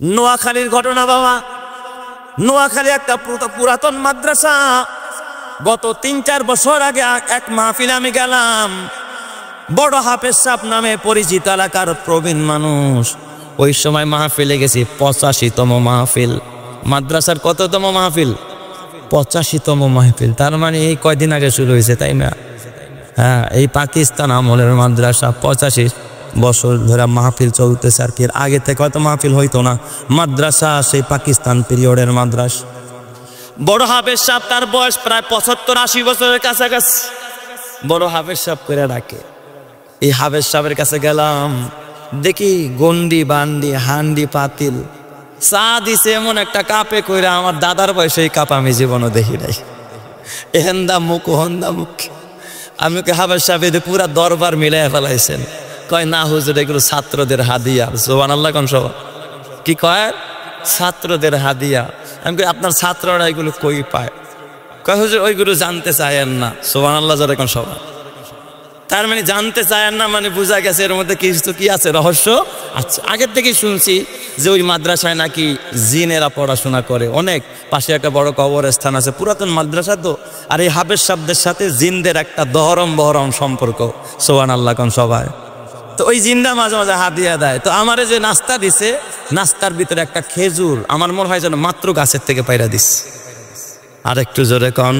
নোয়াখালীর ঘটনা বাবা। নোয়াখালী একটা পুরাতন মাদ্রাসা। গত ৩-৪ বছর আগে এক মাহফিলে আমি গেলাম। বড় হাফেজ সাহেব নামে পরিচিত এলাকার প্রবীণ মানুষ। ওই সময় মাহফিলে গেছি ৮৫তম মাহফিল। মাদ্রাসার কততম মাহফিল? ৮৫তম মাহফিল। তার মানে এই কয়দিন আগে শুরু হয়েছে, তাই না? হ্যাঁ, এই পাকিস্তান আমলের মাদ্রাসা ৮৫ বছর ধরে মাহফিল চলতেছে। আর কি আগে থেকে হয়তো মাহফিল হইতো না। মাদ্রাসা সেই পাকিস্তান পিরিয়ডের মাদ্রাসা। বড় হাফেজ সাহেব, তার বয়স প্রায় ৭৫-৮০ বছরের কাছাকাছি। বড় হাফেজ সাহেব করে ডাকে। এই হাফেজ সাহেবের কাছে গেলাম, দেখি গন্ডি বান্ডি হান্ডি পাতিল চা দিছে এমন একটা কাপে কইরা। আমার দাদার বয়সে এই কাপ আমি জীবনও দেখি নাই। এহেন্দা মুখ হন্দা মুখ। আমি ওকে হাফেজ সাহেব এদের পুরা দরবার মিলাই ফেলাইছেন। কয় না হুজুর, এগুলো ছাত্রদের হাদিয়া। সুবহানাল্লাহ কোন সভা কি কয়? ছাত্রদের হাদিয়া। আমি কই আপনার ছাত্ররা এগুলো কই পায়? কয় হুজুর ওইগুলো জানতে চায়েন না। সুবহানাল্লাহ জোরে কোন সভা। তার মানে জানতে চায়েন না মানে বোঝা গেছে এর মধ্যে কিছু কি আছে, রহস্য। আচ্ছা, আগের থেকেই শুনছি যে ওই মাদ্রাসায় নাকি জিনেরা পড়াশোনা করে। অনেক পাশে একটা বড় কবরস্থান আছে, পুরাতন মাদ্রাসা তো। আর এই হাফেজ সাহেবদের সাথে জিনদের একটা দহরম বহরম সম্পর্ক। সুবহানাল্লাহ কোন সবাই। তো ওই জিন্দা মাঝে মাঝে হাদিয়া দেয়। তো আমারে যে নাস্তা দিছে, নাস্তার ভিতরে একটা খেজুর, আমার মনে হয় যেন মাত্র গাছের থেকে পাইরা দিস। আর একটু জোরে কন।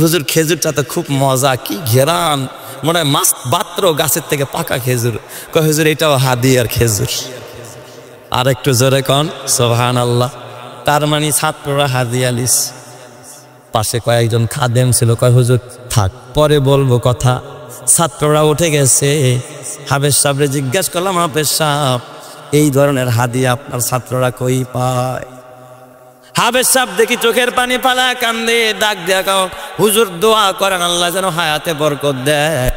হুজুর খেজুরটা তো খুব মজা, কি ঘেরান, মনে হয় মাত্র গাছের থেকে পাকা খেজুর। কয় হুজুর এটাও হাদিয়ার খেজুর। আর একটু জোরে কন সুবহানাল্লাহ। তার মানে ছাত্ররা হাদিয়া লিস। পাশে কয়েকজন খাদেম ছিল, কয় হুজুর থাক, পরে বলবো কথা। ছাত্ররা উঠে গেছে। হাফেজ সাহেবরে জিজ্ঞাসা করলাম, হাফেজ সাহেব এই ধরনের হাদিয়া আপনার ছাত্ররা কই পায়? হাফেজ সাহেব দেখি চোখের পানি ফালা কান্দে, ডাক দেয়া কাও হুজুর দোয়া করেন আল্লাহ যেন হায়াতে বরকত দেয়।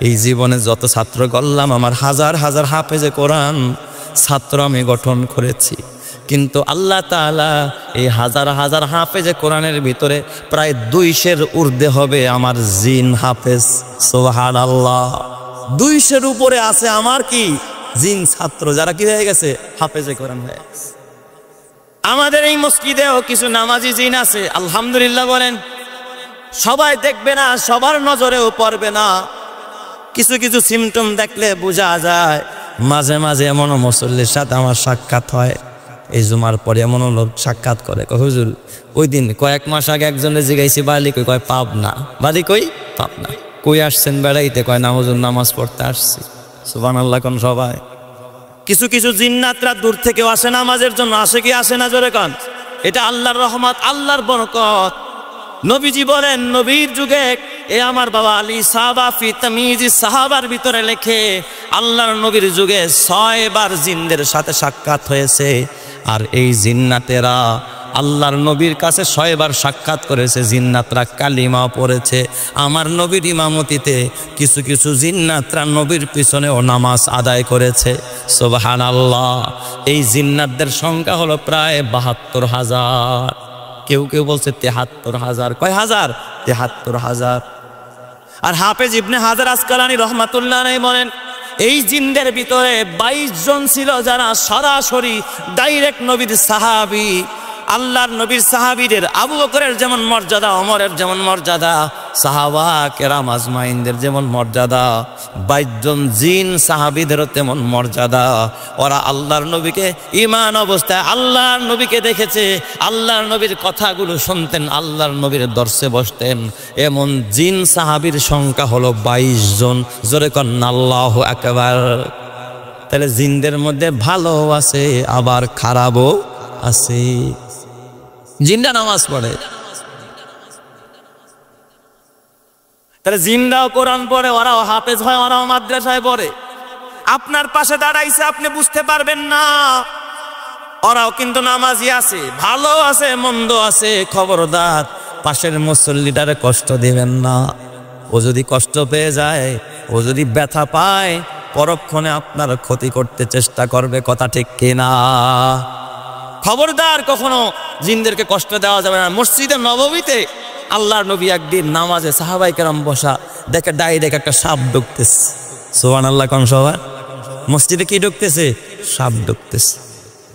এই জীবনে যত ছাত্র গড়লাম, আমার হাজার হাজার হাফেজে কোরআন ছাত্র আমি গঠন করেছি। কিন্তু আল্লাহ তাআলা এই হাজার হাজার হাফেজে কোরআনের ভিতরে প্রায় 200-এর ঊর্ধ্বে হবে আমার জিন হাফেজ। সুবহানাল্লাহ। 200-এর উপরে আছে আমার কি জিন ছাত্র, যারা কি হয়ে গেছে হাফেজে কোরআন হয়ে গেছে। আমাদের এই মসজিদেও কিছু নামাজি জিন আছে, আলহামদুলিল্লাহ বলেন। সবাই দেখবে না, সবার নজরেও পড়বে না। কিছু কিছু সিমটম দেখলে বোঝা যায়। মাঝে মাঝে এমন মুসল্লির সাথে আমার সাক্ষাৎ হয়। এই জুমার পরে এমন লোক সাক্ষাৎ করে, কয় হুজুর ওই দিন কয়েক মাস আগে একজনে জিজ্ঞাসি বাড়ি কই, কয় পাবনা। বাড়ি কই? পাবনা। কই আসছেন বেড়াইতে? কয় না হুজুর নামাজ পড়তে আসছি। সুবহানাল্লাহ কোন সবাই। কিছু কিছু জিন্নাতরা দূর থেকেও আসে নামাজের জন্য। আসে কি আসে না জোরে কন? এটা আল্লাহর রহমত, আল্লাহর বরকত। নবীজি বলেন, নবীর যুগে এ আমার বাবা আলী সাহাবা ফি তামিজি সাহাবার ভিতরে লেখে, আল্লাহর নবীর যুগে 6 বার জিনদের সাথে সাক্ষাৎ হয়েছে। আর এই জিন্নাতেরা আল্লাহর নবীর কাছে 6 বার সাক্ষাৎ করেছে। জিন্নাতরা কালিমা পড়েছে আমার নবীর ইমামতিতে। কিছু কিছু জিন্নাতরা নবীর পিছনেও নামাজ আদায় করেছে। সুবহানাল্লাহ। এই জিন্নাতদের সংখ্যা হলো প্রায় ৭২,০০০। কেউ কেউ বলছে ৭৩,০০০। কয় হাজার? ৭৩,০০০। আর হাফেজ ইবনে হাজার আসকালানী রহমাতুল্লাহ আলাইহি বলেন, এই জিনদের ভিতরে 22 জন ছিল যারা সরাসরি ডাইরেক্ট নবীর সাহাবী। আল্লাহর নবীর সাহাবীদের আবু বকরের যেমন মর্যাদা, ওমরের যেমন মর্যাদা, সাহাবা কেরাম আজমাইনদের যেমন মর্যাদা, 22 জন জিন সাহাবীদেরও তেমন মর্যাদা। ওরা আল্লাহর নবীকে ঈমান অবস্থায় আল্লাহর নবীকে দেখেছে, আল্লাহর নবীর কথাগুলো শুনতেন, আল্লাহর নবীর দর্শে বসতেন। এমন জিন সাহাবীর সংখ্যা হলো 22 জন। জোরে কন আল্লাহু আকবার। তাহলে জিনদের মধ্যে ভালো আছে আবার খারাপও আছে। জিন্দা নামাজ পড়ে, তাহলে জিন্দাও কোরআন পড়ে, ওরাও হাফেজ হয়, ওরাও মাদ্রাসায় পড়ে। আপনার পাশে দাঁড়াইছে, আপনি বুঝতে পারবেন না। ওরাও কিন্তু নামাজি আছে, ভালো আছে, মন্দ আছে। খবরদার পাশের মুসল্লিটারে কষ্ট দিবেন না। ও যদি কষ্ট পেয়ে যায়, ও যদি ব্যথা পায়, পরক্ষণে আপনার ক্ষতি করতে চেষ্টা করবে। কথা ঠিক কিনা? খবরদার কখনো জিনদেরকে কষ্ট দেওয়া যাবে না। মসজিদে নববীতে আল্লাহর নবী একদিন নামাজে সাহাবায়ে কেরাম বসা, দেখে ডাইরেক্ট একটা সাপ ঢুকতেছে। সুবহানাল্লাহ কোন সবাই। মসজিদে কি ঢুকতেছে? সাপ ঢুকতেছে।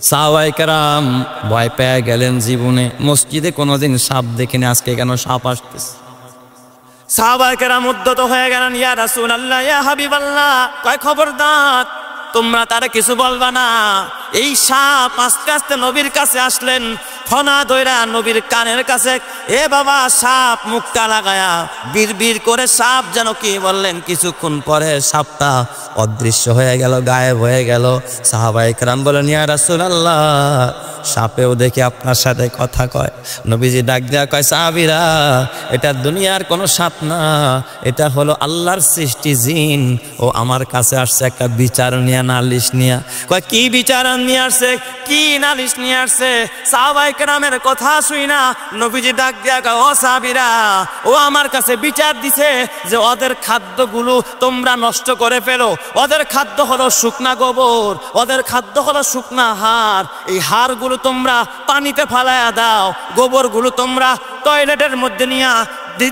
সাহাবায়ে কেরাম ভয় পেয়ে গেলেন, জীবনে মসজিদে কোনোদিন সাপ দেখিনি, আজকে কেন সাপ আসতেছে। সাহাবায়ে কেরাম উদ্যত হয়ে গেলেন, ইয়া রাসূলুল্লাহ, ইয়া হাবিবাল্লাহ, কয় খবরদার তোমরা তারা কিছু বলবা না। এই সাপ আস্তে আস্তে নবীর কাছে আসলেন, ফনা দইরা নবীর কানের কাছে, এ বাবা সাপ, মুখটা লাগায়া বিড়বিড় করে সাপ যেন কি বললেন। কিছুক্ষণ পরে সাপটা অদৃশ্য হয়ে গেল, গায়েব হয়ে গেল। সাহাবায়ে কেরাম বলেন, ইয়া রাসূলুল্লাহ, সাপেও দেখি আপনার সাথে কথা কয়। নবীজি ডাক দেয়া কয়, সাহাবীরা, এটা দুনিয়ার কোনো সাপ না, এটা হলো আল্লাহর সৃষ্টি জিন। ও আমার কাছে আসছে একটা বিচার নিয়ে, নালিশ নিয়ে। কয় কি বিচার নিয়ে আসছে, কি নালিশ নিয়ে আসছে? সাহাবায়ে কেরামের কথা শুই না নবীজি ডাক দেয়া কয়, ও সাহাবীরা, ও আমার কাছে বিচার দিছে যে ওদের খাদ্যগুলো তোমরা নষ্ট করে ফেলো। ওদের খাদ্য হলো শুকনা গোবর, ওদের খাদ্য হলো শুকনা হাড়। এই হাড়গুলো তোমরা পানিতে ফালায়া দাও, গোবরগুলো তোমরা টয়লেটের মধ্যে নিয়ে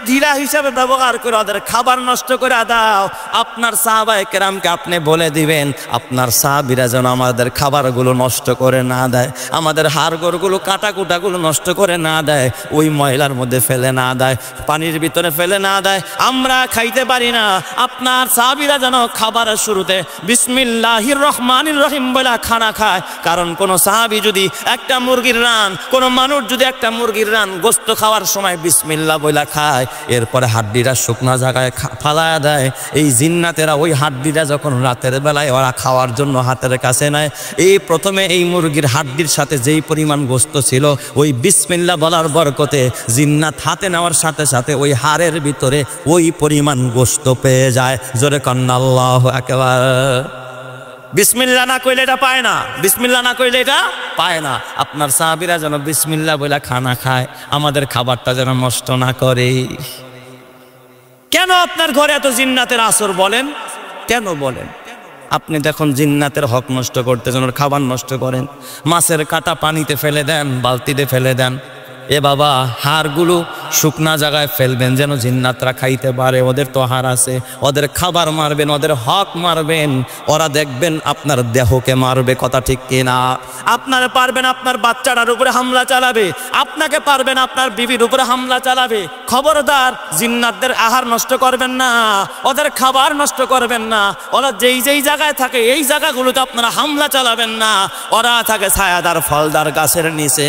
ধীরা হিসাবে ব্যবহার করে ওদের খাবার নষ্ট করে দাও। আপনার সাহাবায়ে কেরামকে আপনি বলে দিবেন, আপনার সাহাবীরা যেন আমাদের খাবারগুলো নষ্ট করে না দেয়, আমাদের হাড়গোড়গুলো কাটাকুটাগুলো নষ্ট করে না দেয়, ওই ময়লার মধ্যে ফেলে না দেয়, পানির ভিতরে ফেলে না দেয়, আমরা খাইতে পারি না। আপনার সাহাবীরা যেন খাবারের শুরুতে বিসমিল্লাহির রহমানির রহিম বলে খানা খায়। কারণ কোন সাহাবী যদি একটা মুরগির রান, কোন মানুষ যদি একটা মুরগির রান গোস্ত খাওয়ার সময় বিসমিল্লাহ বলে খায়, এরপরে হাড্ডিটা শুকনা জায়গায় ফালায়া দেয়, এই জিন্নাতেরা ওই হাড্ডিটা যখন রাতের বেলায় ওরা খাওয়ার জন্য হাতের কাছে নেয়, এই প্রথমে এই মুরগির হাড্ডির সাথে যেই পরিমাণ গোস্ত ছিল, ওই বিসমিল্লাহ বলার বরকতে জিন্নাত হাতে নেওয়ার সাথে সাথে ওই হাড়ের ভিতরে ওই পরিমাণ গোস্ত পেয়ে যায়। জোরে কন্না আল্লাহু আকবার। বিসমিল্লাহ না কইলে এটা পায় না, বিসমিল্লাহ না কইলে এটা পায় না। আপনার সাহাবীরা যেন বিসমিল্লাহ বলে খানা খায়, আমাদের খাবারটা যেন নষ্ট না করে। কেন আপনার ঘরে এত জিন্নাতের আসর বলেন, কেন বলেন? আপনি দেখুন জিন্নাতের হক নষ্ট করতে যেন খাবার নষ্ট করেন, মাছের কাটা পানিতে ফেলে দেন, বালতিতে ফেলে দেন। এ বাবা, হাড়গুলো শুকনা জায়গায় ফেলবেন যেন জিন্নাতরা খাইতে পারে। ওদের তো হাড় আছে, ওদের খাবার মারবেন, ওদের হক মারবেন, ওরা দেখবেন আপনার দেহকে মারবে। কথা ঠিক কিনা? আপনার পারবেন আপনার বাচ্চাটার উপরে হামলা চালাবে, আপনাকে পারবেন আপনার বিবির উপরে হামলা চালাবে। খবরদার জিন্নাতদের আহার নষ্ট করবেন না, ওদের খাবার নষ্ট করবেন না। ওরা যেই যেই জায়গায় থাকে এই জায়গাগুলোতে আপনারা হামলা চালাবেন না। ওরা থাকে ছায়াদার ফলদার গাছের নিচে,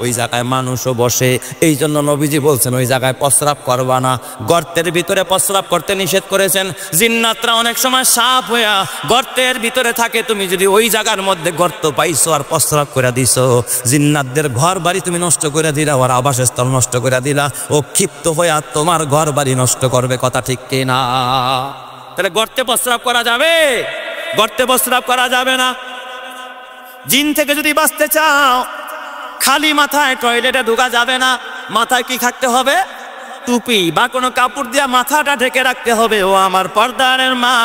ওই জায়গায় মানুষও বসে। এই জন্য নবীজি বলছেন ওই জায়গায় প্রস্রাব করবা না, গর্তের ভিতরে প্রস্রাব করতে নিষেধ করেছেন। জিন্নাতরা অনেক সময় সাপ হইয়া গর্তের ভিতরে থাকে, তুমি যদি ওই জায়গার মধ্যে গর্ত পাইছো আর প্রস্রাব করে দিছো, জিন্নাতদের ঘর বাড়ি তুমি নষ্ট করে দিলা, ওর আবাসস্থল নষ্ট করে দিলা, ও ক্ষিপ্ত হইয়া তোমার ঘর বাড়ি নষ্ট করবে। কথা ঠিক কিনা? তাহলে গর্তে প্রস্রাব করা যাবে? গর্তে প্রস্রাব করা যাবে না। জিন থেকে যদি বাঁচতে চাও, খালি মাথায় টয়লেটে ঢোকা যাবে না। মাথায় কি থাকতে হবে? টুপি বা কোনো কাপড় দিয়ে মাথাটা ঢেকে রাখতে হবে। ও আমার পর্দারের মা,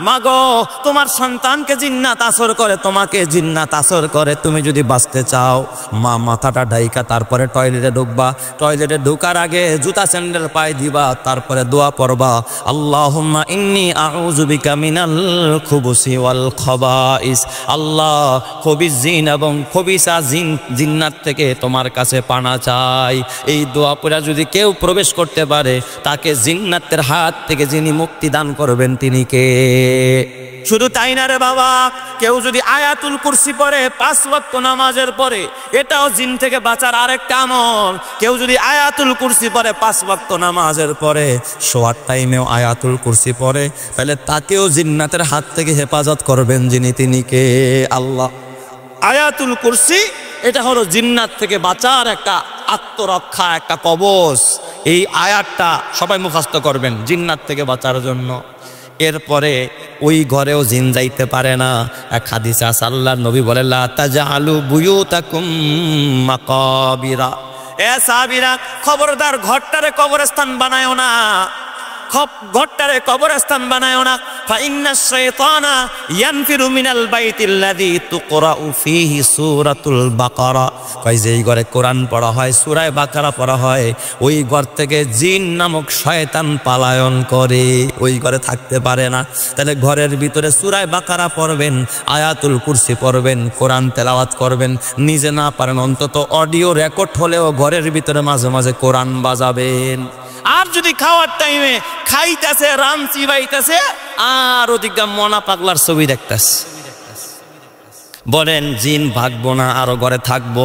মাগো, তোমার সন্তানকে জিন্নাত আসর করে, তোমাকে জিন্নাত আসর করে। তুমি যদি বাঁচতে চাও, মা মাথাটা ঢাইকা তারপরে টয়লেটে ঢুকবা। টয়লেটে ঢোকার আগে জুতা স্যান্ডেল পায়ে দিবা, তারপরে দোয়া পড়বা, আল্লাহুম্মা ইন্নী আউযু বিকা মিনাল খুবুসি ওয়াল খাবাইস। আল্লাহ, খবিস জিন এবং খবিসা জিন্নাত থেকে তোমার কাছে পানা চাই। এই দোয়া পড়া যদি কেউ প্রবেশ করতে পারে, তাকে জিন্নাতের হাত থেকে যিনি মুক্তি দান করবেন তিনি কে? শুধু তাই না রে বাবা, কেউ যদি আয়াতুল কুরসি পড়ে 5 ওয়াক্ত নামাজের পরে, এটাও জিন থেকে বাঁচার আরেকটা আমল। কেউ যদি আয়াতুল কুরসি পড়ে 5 ওয়াক্ত নামাজের পরে, শোয়ার টাইমেও আয়াতুল কুরসি পড়ে, তাহলে তাকেও জিন্নাতের হাত থেকে হেফাজত করবেন যিনি, তিনি কে? আল্লাহ। আয়াতুল কুরসি এটা হলো জিন্নাত থেকে বাঁচার একটা আত্মরক্ষা, একটা কবচ। এই আয়াতটা সবাই মুখস্থ করবেন জিন্নাত থেকে বাঁচার জন্য। এরপরে ওই ঘরেও জিন যাইতে পারে না। এক হাদিসে আছে, আল্লাহর নবী বলেন, লা তাজআলু বুয়ুতাকুম মাকাবিরা। এ সাহাবীরা, খবরদার ঘরটারে কবরস্থান বানায়ও না। ঘরটারে কবরস্থান বানায়ও না। ফাইন্নাশ শাইতানা ইয়ানফিরু মিনাল বাইতিল্লাযী তুকরাউ ফীহি সূরাতুল বাকারা, কই যেই ঘরে কোরআন পড়া হয়, সূরা বাকারা পড়া হয়, ওই ঘর থেকে জিন নামক শয়তান পালায়ন করে, ওই ঘরে থাকতে পারে না। তাহলে ঘরের ভিতরে সূরা বাকারা পড়বেন, আয়াতুল কুরসি পড়বেন, কোরআন তেলাওয়াত করবেন। নিজে না পারেন অন্তত অডিও রেকর্ড হলেও ঘরের ভিতরে মাঝে মাঝে কোরআন বাজাবেন। আর যদি খাওয়ার টাইমে খাইতেছে, রাম চিবাইতেছে, আর ওদিকটা মনা পাগলার ছবি দেখতেছে, বলেন জিন ভাগবো না, আরো ঘরে থাকবো?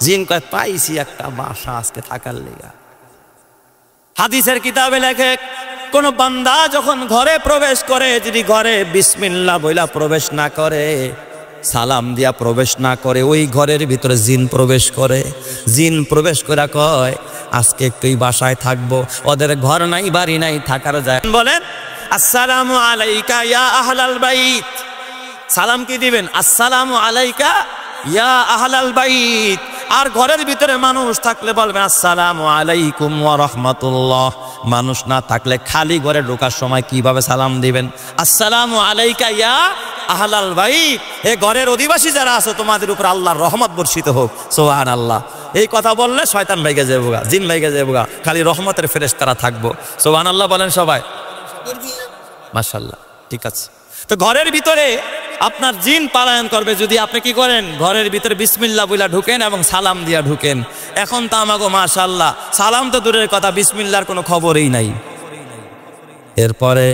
জিন কয় পাইছি একটা বাসা আজকে থাকার লেগা। হাদিসের কিতাবে লেখে, কোন বান্দা যখন ঘরে প্রবেশ করে, যদি ঘরে বিসমিল্লাহ বইলা প্রবেশ না করে, সালাম দিয়া প্রবেশ না করে, ওই ঘরের ভিতরে জিন প্রবেশ করে। জিন প্রবেশ করে কয় আজকে একটু বাসায় থাকবো, ওদের ঘর নাই বাড়ি নাই, থাকার যায়। বলেন আসসালামু আলাইকা ইয়া আহলাল বাইত, সালাম কি দিবেন? আসসালামু আলাইকা ইয়া আহলাল বাইত। আর ঘরের ভিতরে মানুষ থাকলে বলবেন আসসালামু আলাইকুম ওয়া রাহমাতুল্লাহ। মানুষ না থাকলে খালি ঘরে ঢোকার সময় কিভাবে সালাম দিবেন? আসসালামু আলাইকা ইয়া আহলাল বাইত, এ ঘরের অধিবাসী যারা আছে তোমাদের উপর আল্লাহর রহমত বর্ষিত হোক, সুবহানাল্লাহ। এই কথা বললে শয়তান ভাইগে যাবো, জিন ভাইগে যাবো, খালি রহমতের ফেরেশতারা থাকবো। সুবহানাল্লাহ বলেন সবাই, মাশাআল্লাহ। ঠিক আছে, তো ঘরের ভিতরে আপনার জিন পালায়ন করবে যদি আপনি কি করেন? ঘরের ভিতরে বিসমিল্লাহ বইলা ঢুকেন এবং সালাম দিয়া ঢুকেন। এখন তো আমাগো মাশাআল্লাহ সালাম তো দূরের কথা, বিসমিল্লাহর কোনো খবরই নাই। এরপরে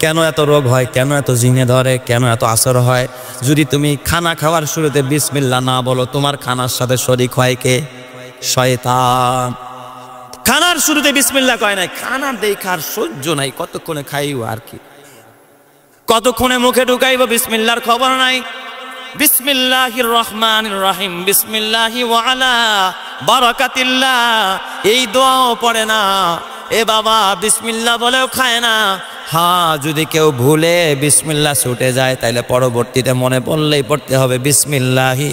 কেন এত রোগ হয়, কেন এত জিনে ধরে, কেন এত আসর হয়? যদি তুমি খানা খাওয়ার শুরুতে বিসমিল্লাহ না বলো, তোমার খানার সাথে শরীক হয় কে? শয়তান। খানার শুরুতে বিসমিল্লাহ কয় নাই, খানার দেখার সহ্য নাই, কতক্ষণে খাইব আর কি, কতক্ষণে মুখে ঢুকাইব, বিসমিল্লাহর খবর নাই। বিসমিল্লাহির রহমানির রহিম, বিসমিল্লাহি ওয়া আলা বারাকাতিল্লাহ, এই দোয়াও পড়ে না। এ বাবা বিসমিল্লাহ বলেও খায় না। হ্যাঁ, যদি কেউ ভুলে বিসমিল্লাহ ছুটে যায়, তাইলে পরবর্তীতে মনে পড়লেই পড়তে হবে বিসমিল্লাহি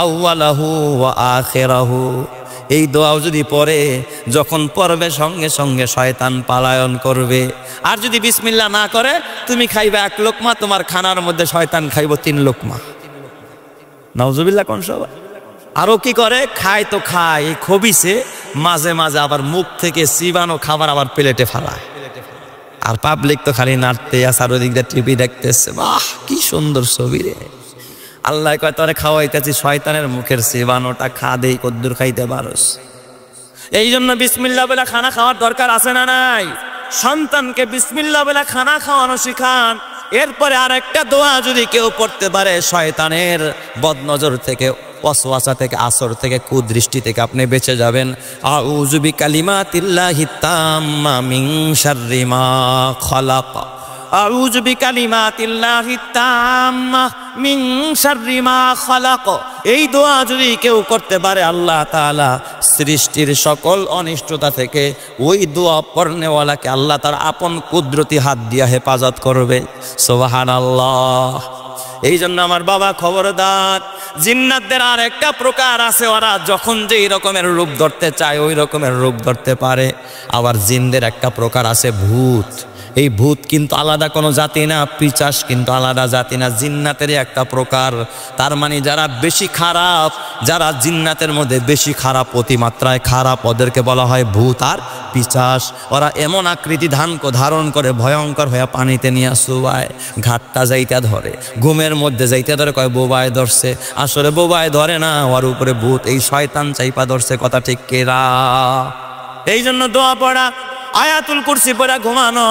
আউয়ালাহু ওয়া আখিরাহু। এই দোয়াও যদি পড়ে, যখন পড়বে সঙ্গে সঙ্গে শয়তান পালায়ন করবে। আর যদি বিসমিল্লাহ না করে, তুমি খাইবে এক লোকমা, তোমার খানার মধ্যে শয়তান খাইব 3 লোকমা। নাউজুবিল্লাহ কোন সবাই। আরো কি করে? খায় তো খায়, এই খবিসে মাঝে মাঝে আবার মুখ থেকে চিবানো খাবার আবার প্লেটে ফেলায়। আর পাবলিক তো খালি নাড়তে আছে, আর ওদিক দিয়ে টিভি দেখতেছে। বাহ, কি সুন্দর ছবি রে। আল্লাহ কয় তোরে খাওয়াইতেছি, শয়তানের মুখের চিবানোটা খা, দেই কদ্দুর খাইতে পারস। এই জন্য বিসমিল্লাহ বলে খানা খাওয়ার দরকার আছে না নাই? সন্তানকে বিসমিল্লাহ বলে খানা খাওয়ানো শিখান। এরপরে আর একটা দোয়া যদি কেউ পড়তে পারে, শয়তানের বদনজর থেকে, ওয়াসওয়াসা থেকে, আসর থেকে, কুদৃষ্টি থেকে আপনি বেঁচে যাবেন। আউযু বিকালিমাতিল্লাহিত তাম্মা মিন শাররি মা খালাক, আউযু বিকালিমাতিল্লাহিত তাম্মা মিন শাররি মা খালাক। এই দোয়া যদি কেউ করতে পারে, আল্লাহ তাআলা সৃষ্টির সকল অনিষ্টতা থেকে ওই দোয়া পড়নেওয়ালাকে আল্লাহ তার আপন কুদরতি হাত দিয়া হেফাজত করবে। সুবহানাল্লাহ। এই জন্য আমার বাবা খবরদার, জিন্নাতদের আর একটা প্রকার আছে, ওরা যখন যেই রকমের রূপ ধরতে চায় ওই রকমের রূপ ধরতে পারে। আবার জিনদের একটা প্রকার আছে ভূত। এই ভূত কিন্তু আলাদা কোনো জাতি না, পিচাস কিন্তু আলাদা জাতি না, জিন্নাতেরই একটা প্রকার। তার মানে যারা বেশি খারাপ, যারা জিন্নাতের মধ্যে বেশি খারাপ, অতিমাত্রায় খারাপ, ওদেরকে বলা হয় ভূত আর পিচাস। ওরা এমন আকৃতি ধারণ করে ভয়ঙ্কর হয়ে পানিতে নিয়ে শুবায়, ঘাটটা যাইতে ধরে, ঘুমের মধ্যে যাইতে ধরে, কয় বোবায় ধরছে। আসলে বোবায় ধরে না, ওর উপরে ভূত, এই শয়তান চাইপা ধরছে। কথা ঠিক কেরা? এই জন্য দোয়া পড়া, আয়াতুল কুরসি পড়া ঘুমানো,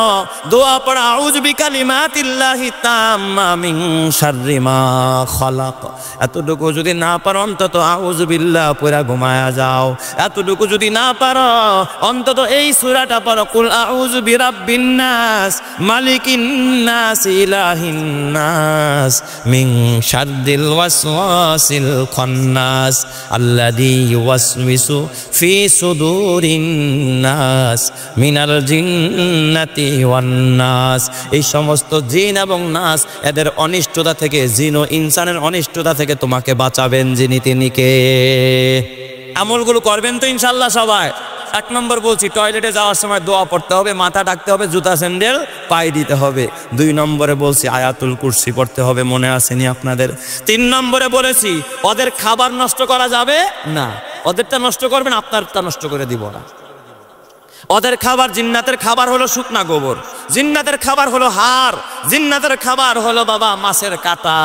দোয়া পড়া আউযু বিকালিমাতিল্লাহি তাম্মা মিন শাররি মা খালাক। এতটুকু যদি না পারো, অন্তত আউযু বিল্লাহ পড়া ঘুমায়া যাও। এতটুকু যদি না পারো, অন্তত এই সূরাটা পড়ো, কুল আউযু বিরাব্বিন নাস মালিকিন নাস ইলাহিন নাস মিন শাররিল ওয়াসওয়াসিল খান্নাস আল্লাযী ইউওয়াসওয়িসু ফি সুদুরিন নাস মিনাল জিন্নাতি ওয়ান নাস। এই সমস্ত জিন এবং নাস, এদের অনিষ্টতা থেকে, জিন ও ইনসানের অনিষ্টতা থেকে তোমাকে বাঁচাবেন যিনি, তিনি কে? আমলগুলো করবেন তো ইনশাআল্লাহ সবাই? এক নম্বর বলছি, টয়লেটে যাওয়ার সময় দোয়া পড়তে হবে, মাথা ঢাকতে হবে, জুতা স্যান্ডেল পায়ে দিতে হবে। 2 নম্বরে বলছি আয়াতুল কুরসি পড়তে হবে, মনে আসেনি আপনাদের? 3 নম্বরে বলেছি ওদের খাবার নষ্ট করা যাবে না, ওদেরটা নষ্ট করবেন, আপনারটা নষ্ট করে দিব না। ওদের খাবার, জিন্নাতের খাবার হলো শুকনা গোবর, জিন্নাতের খাবার হলো হাড়, জিন্নাতের খাবার হলো বাবা মাছের কাঁটা।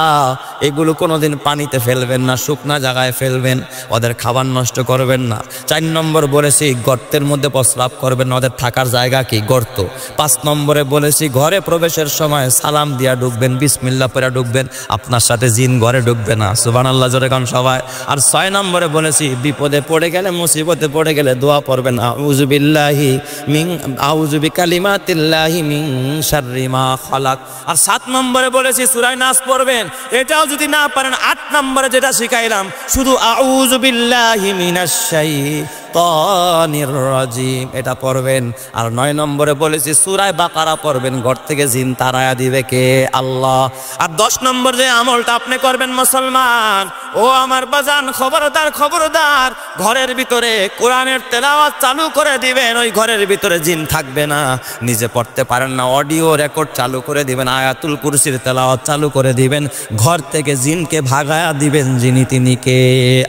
এগুলো কোনোদিন পানিতে ফেলবেন না, শুকনা জায়গায় ফেলবেন, ওদের খাবার নষ্ট করবেন না। 4 নম্বর বলেছি গর্তের মধ্যে প্রস্রাব করবেন না, ওদের থাকার জায়গা কি গর্ত। 5 নম্বরে বলেছি ঘরে প্রবেশের সময় সালাম দিয়া ঢুকবেন, বিসমিল্লাহ পড়ে ঢুকবেন, আপনার সাথে জিন ঘরে ঢুকবে না, সুবহানাল্লাহ জোরে কান সবাই। আর 6 নম্বরে বলেছি বিপদে পড়ে গেলে, মুসিবতে পড়ে গেলে দোয়া পড়বেন, আউযু বিল্লাহি মিন আউযু বিকালিমাতিল্লাহি মিন শাররি মা খালাক। আর 7 নম্বরে বলেছি সূরা নাস পড়বেন, এটাও যদি না পারেন 8 নম্বরে যেটা শিখাইলাম শুধু আউযু বিল্লাহি মিনাশ শাইতানির রাজিম এটা পড়বেন। আর 9 নম্বরে বলেছি সূরা বাকারা পড়বেন, ঘর থেকে জিন তাড়ায়া দিবে কে? আল্লাহ। আর 10 নম্বর যে আমলটা আপনি করবেন মুসলমান, ও আমার বাজান খবরদার খবরদার, ঘরের ভিতরে কোরআনের তেলাওয়াত চালু করে দিবেন, ওই ঘরের ভিতরে জিন থাকবে না। নিজে পড়তে পারেন না, অডিও রেকর্ড চালু করে দিবেন, আয়াতুল কুরসির তেলাওয়াত চালু করে দিবেন, ঘর থেকে জিনকে ভাগায়া দিবেন, যিনি তিনি কে?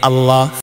আল্লাহ।